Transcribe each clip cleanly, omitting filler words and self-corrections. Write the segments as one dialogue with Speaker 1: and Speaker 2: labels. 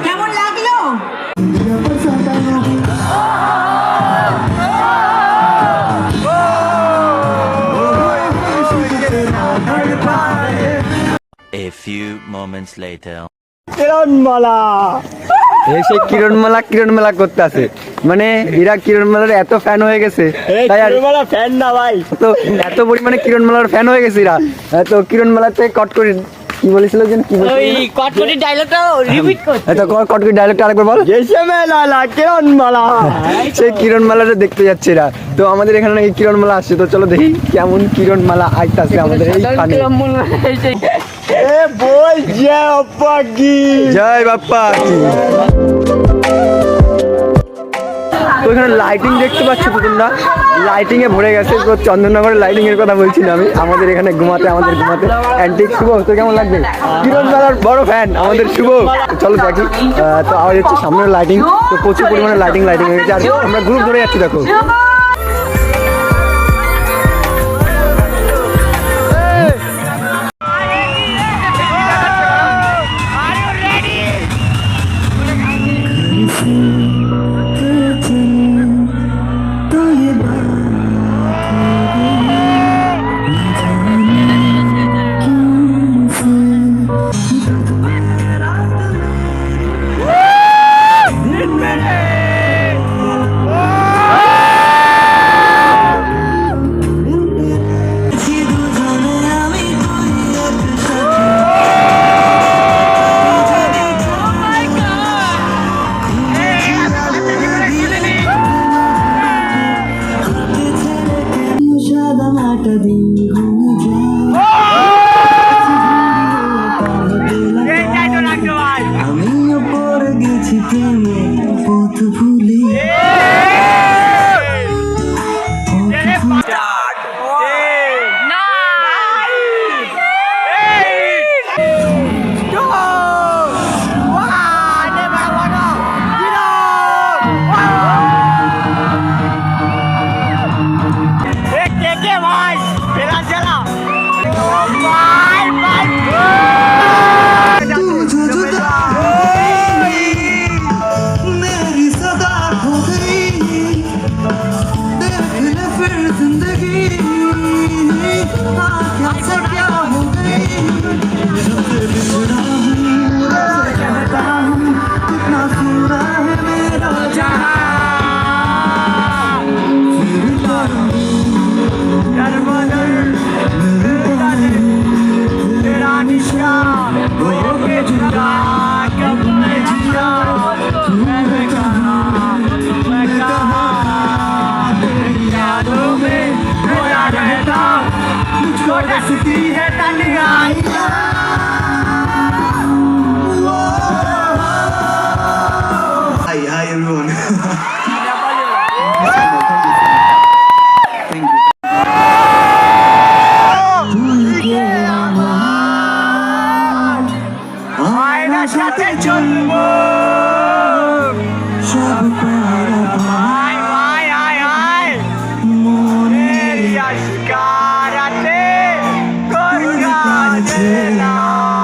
Speaker 1: কেমন লাগলো?
Speaker 2: A few moments later.
Speaker 3: Kiranmala
Speaker 4: এসে কিরণমালা করতে আছে, মানে এরা কিরণমালার এত ফ্যান হয়ে গেছে, তাই আর
Speaker 3: কিরণমালা ফ্যান না ভাই,
Speaker 4: তো এত পরিমাণে কিরণমালার ফ্যান হয়ে গেছে এরা। তো কিরণমালাতে কট করে কি বলেছিল যেন, কি বলেছিল
Speaker 1: ওই কটকটি ডায়লগটা রিপিট করতে।
Speaker 4: এত কটকটি ডায়লগটা আরেকবার বল।
Speaker 3: জেসে মেলা কিরণমালা,
Speaker 4: সেই কিরণমালাটা দেখতে যাচ্ছে এরা। তো আমাদের এখানে নাকি কিরণমালা আসছে, তো চলো দেখি কেমন কিরণমালা আইতাছে আমাদের এই ফানে।
Speaker 3: এ বল জয় বাপ্পা কি,
Speaker 4: জয় বাপ্পা কি। তো এখানে লাইটিং দেখতে পাচ্ছ তো তোমরা, লাইটিং এ ভরে গেছে। তো চন্দননগরের লাইটিং এর কথা বলছি না আমি, আমাদের এখানে ঘুমাতে অ্যান্টিক। শুভ, তো কেমন লাগবে? কিরণমালার বড় ফ্যান আমাদের শুভ। চলো দেখি। তো আওয়াজ হচ্ছে সামনের লাইটিং, তো প্রচুর পরিমাণে লাইটিং হয়ে গেছে। আর আমরা গ্রুপ ধরে যাচ্ছি, দেখো।
Speaker 5: Hi everyone.
Speaker 3: Karate, Korga Jela.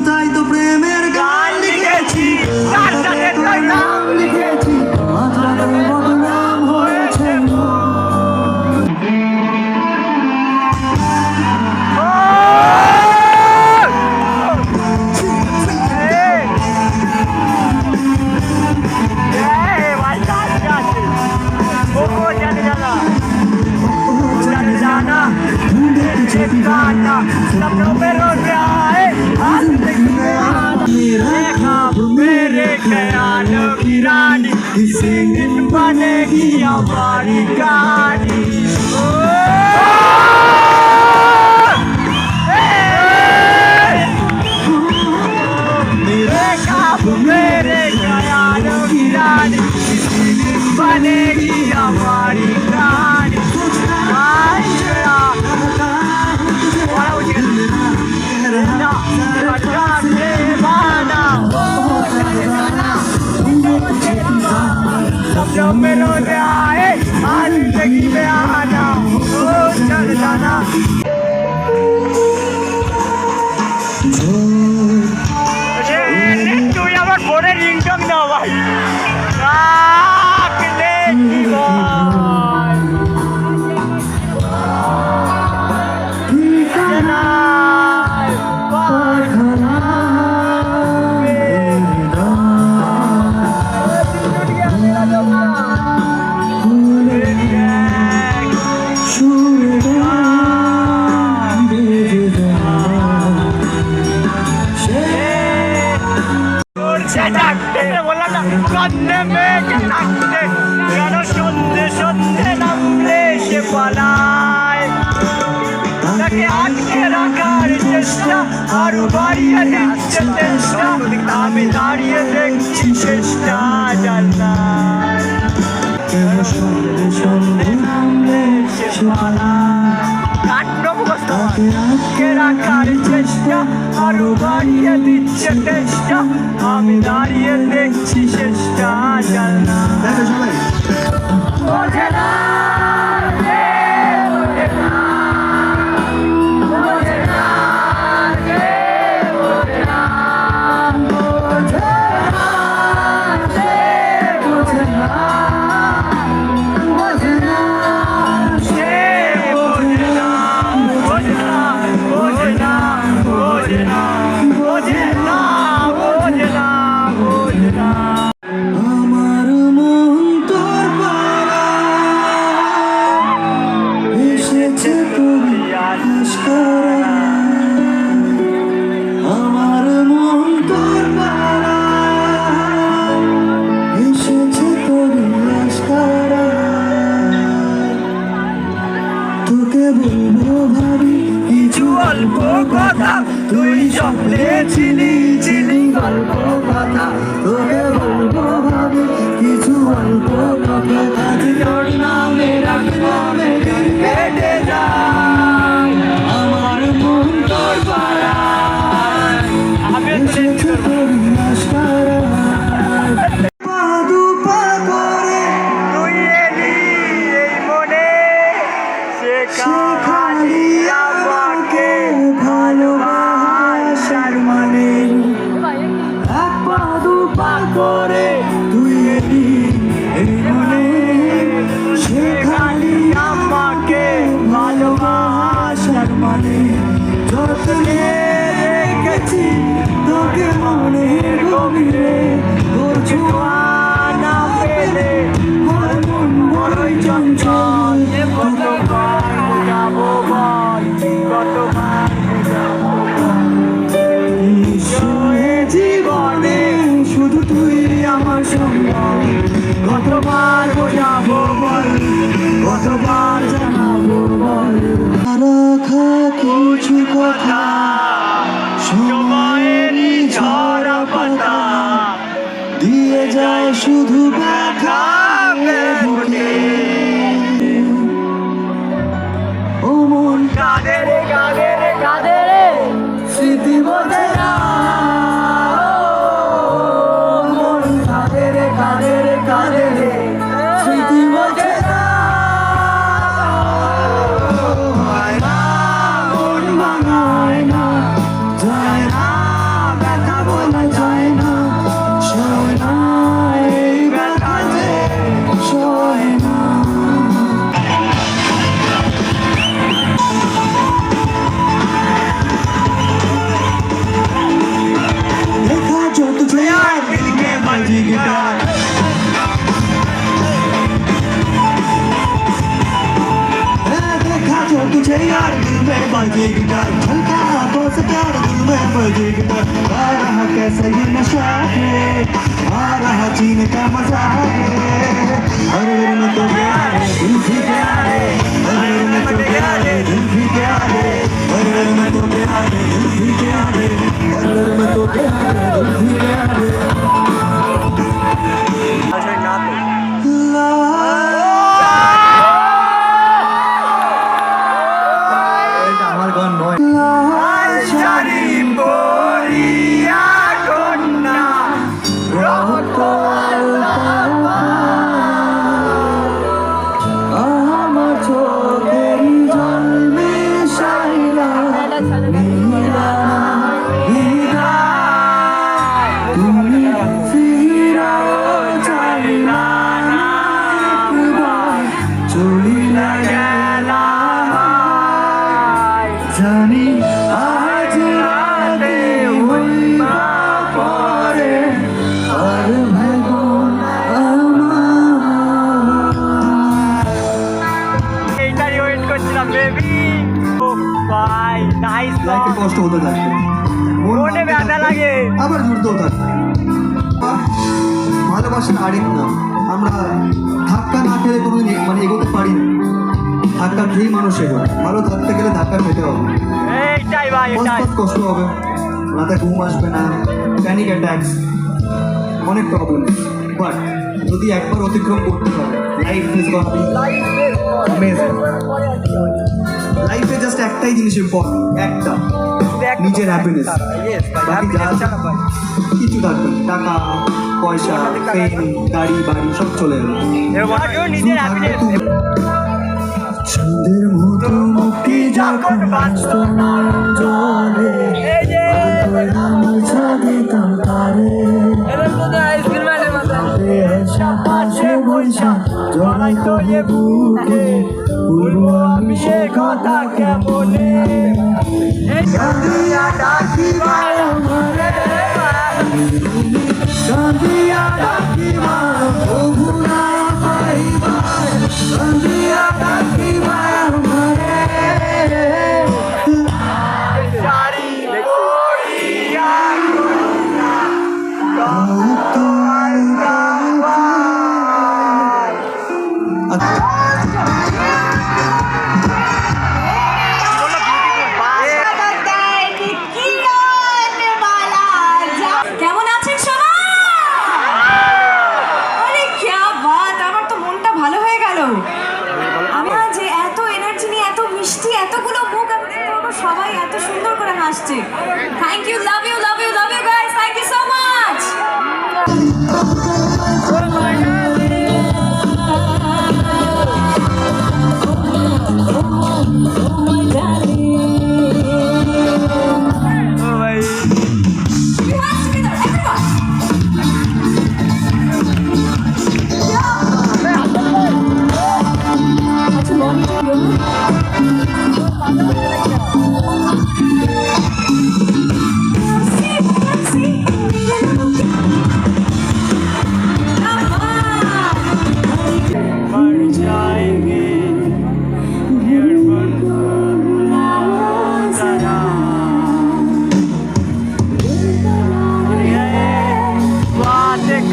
Speaker 5: তাই তো প্রেমের গান লিখেছি, তার সাথে তোর নাম লিখেছি, মাত্রাতে বদনাম হয়েছে
Speaker 3: मेरे ख्यालों की रानी सिंगिन बनेगी हमारी गाड़ी मेरे ख्यालों की रानी सिंगिन बनेगी हमारी गाड़ी जब मिलो जाए आज जिंदगी में आना ओ चल जाना তুই আমার ফোনে রিংটং না ভাই রাখলে কি ভাই বললাম না কান্নে মেঘে থাকতে কেন সন্ধে সন্ধে নামলে সে পালায় তাকে আটকে রাখার চেষ্টা আরো বাড়িয়ে দিচ্ছে চেষ্টা আমি দাঁড়িয়ে দেখছি চেষ্টা জানলাম কেন সন্ধে সন্ধে নামলে সে পালায় আটকে রাখার চেষ্টা আরো বাড়িয়ে দিচ্ছে চেষ্টা আমি দাঁড়িয়ে দেখছি চেষ্টা জানা বোঝে না
Speaker 5: আমার মন তোর পাড়ায় এসেছে তোর আশকারা আমার মন তোর পাড়ায় এসেছে তোর আশকারা তোকে বলবো ভাবি কিছু অল্প কথা তুই স্বপ্নে ছিলি ছিলি গল্প কথা তোকে বলবো ভাবি কিছু অল্প কথা আজ তোর নামে রাখবো মেঘের কেটে যায় আমার মন তোর পাড়ায় এসেছে তোর আশকারায় পা দু পা করে
Speaker 3: তুই এলি এই মনে সে
Speaker 5: খালি
Speaker 3: আমাকে ভালোবাসার মানে
Speaker 5: बजे गिटार हल्का हाथों से प्यार दिल में बजे गिटार आ रहा कैसा ये नशा है आ रहा जीने का मजा है हर घर में तो प्यार है दिल भी प्यार है हर घर में तो प्यार है दिल भी प्यार है हर घर में तो प्यार है दिल भी प्यार है हर घर में तो प्यार है दिल भी प्यार है আমার গান নয়
Speaker 3: শাড়ি পরিয়া কন্যা রক্ত
Speaker 5: আমার চোখের জল মিশাইলা নীলা নীলা তুমি ফিরাও চাইলা না একবার চলিলা গেলা জানি আজ রাতে হইবা পরে আর ভাগন আমার
Speaker 3: এইটারই ওয়েট করছিলাম বেবি ও ভাই নাইস
Speaker 5: লাইফে কষ্ট হতে থাকবে
Speaker 3: মনে ব্যথা লাগে
Speaker 5: আবার ঘুরতেও থাকবে ভালোবাসার আরেক নাম আমরা ধাক্কা না খেলে কোনোদিন মানে এগোতে পারি না ধাক্কা খেয়েই মানুষ এগোয় ভালো থাকতে গেলে ধাক্কা খেতে হবে
Speaker 3: এইটাই ভাই এটাই
Speaker 5: কষ্ট কষ্ট হবে রাতে ঘুম আসবে না প্যানিক অ্যাটাকস অনেক প্রবলেম বাট যদি একবার অতিক্রম করতে পারে life is goat B amazing লাইফে জাস্ট একটাই জিনিস ইম্পর্টেন্ট একটা নিজের হ্যাপিনেস বাকি যা আছে কিছু থাকবে না। টাকা পয়সা ফেম গাড়ি বাড়ি সব চলে যাবে
Speaker 3: নিজের হ্যাপিনেস
Speaker 5: ছন্দের মতো মুক্তি যখন ব্যস্ত জলে আমার ছাদে তারে পাশে বৈশা জড়াই তো হে বুকে বলবো আমি সে কথা কেমনে কাঁদিয়া ডাকি ভাই আমারে কাঁদিয়া ডাকি ভাই প্রভু না পাইবা কাঁদিয়া ডাকি ভাই আমারে
Speaker 3: শাড়ি পরিয়া কন্যা রক্ত
Speaker 1: কেমন আছেন সবাই? আরে क्या बात, আমার তো মনটা ভালো হয়ে গেল। আমি আজ এত এনার্জি নিয়ে এত মিষ্টি এতগুলো মুখ আমি দেখতে পাবো, সবাই এত সুন্দর করে হাসছে। Thank you, love you love you love you guys, thank you so much.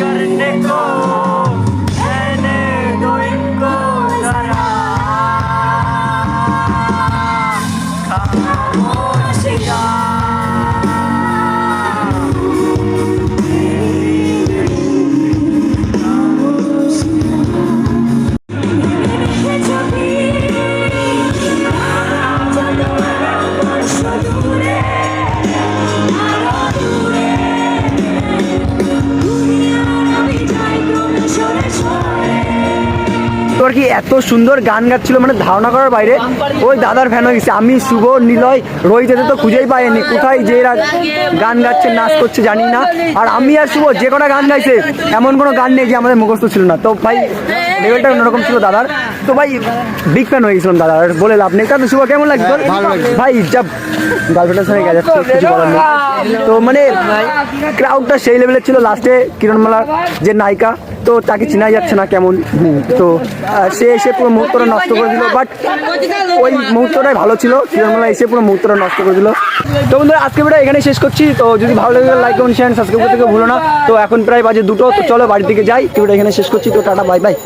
Speaker 3: करने को मैंने दो इनको जरा खामोशिया
Speaker 4: তোর কি এত সুন্দর গান গাচ্ছিল, মানে ধারণা করার বাইরে। ওই দাদার ফ্যান হয়ে গেছে। আমি শুভ নিলয় রোহিত যেতে তো খুঁজেই পাইনি কোথায় যে এরা গান গাচ্ছে নাচ করছে জানি না। আর আমি আর শুভ যে কটা গান গাইছে এমন কোনো গান নেই যে আমাদের মুখস্থ ছিল না। তো ভাই লেভেলটা অন্যরকম ছিল দাদার। তো ভাই বিগ ফ্যান হয়ে গেছিলাম দাদার, বলে লাভ নেই। তো শুভ কেমন লাগছে তোর? ভাই যা গার্লফ্রেন্ডের সঙ্গে গেছে কিছু বলার নেই। তো মানে ক্রাউডটা সেই লেভেলের ছিল। লাস্টে কিরণমালার যে নায়িকা তো তাকে চেনা যাচ্ছে না কেমন। তো সে এসে পুরো মুহূর্তটা নষ্ট করে দিল, বাট ওই মুহূর্তটাই ভালো ছিল। কিরণমালা এসে পুরো মুহূর্তটা নষ্ট করে দিল। তো বন্ধুরা আজকে ভিডিও এখানে শেষ করছি। তো যদি ভালো লাগে লাইক কমেন্ট শেয়ার সাবস্ক্রাইব করতে ভুলো না। তো এখন প্রায় বাজে 2টো, তো চলো বাড়ির দিকে যাই। ভিডিও এখানে শেষ করছি। তো টাটা, বাই বাই।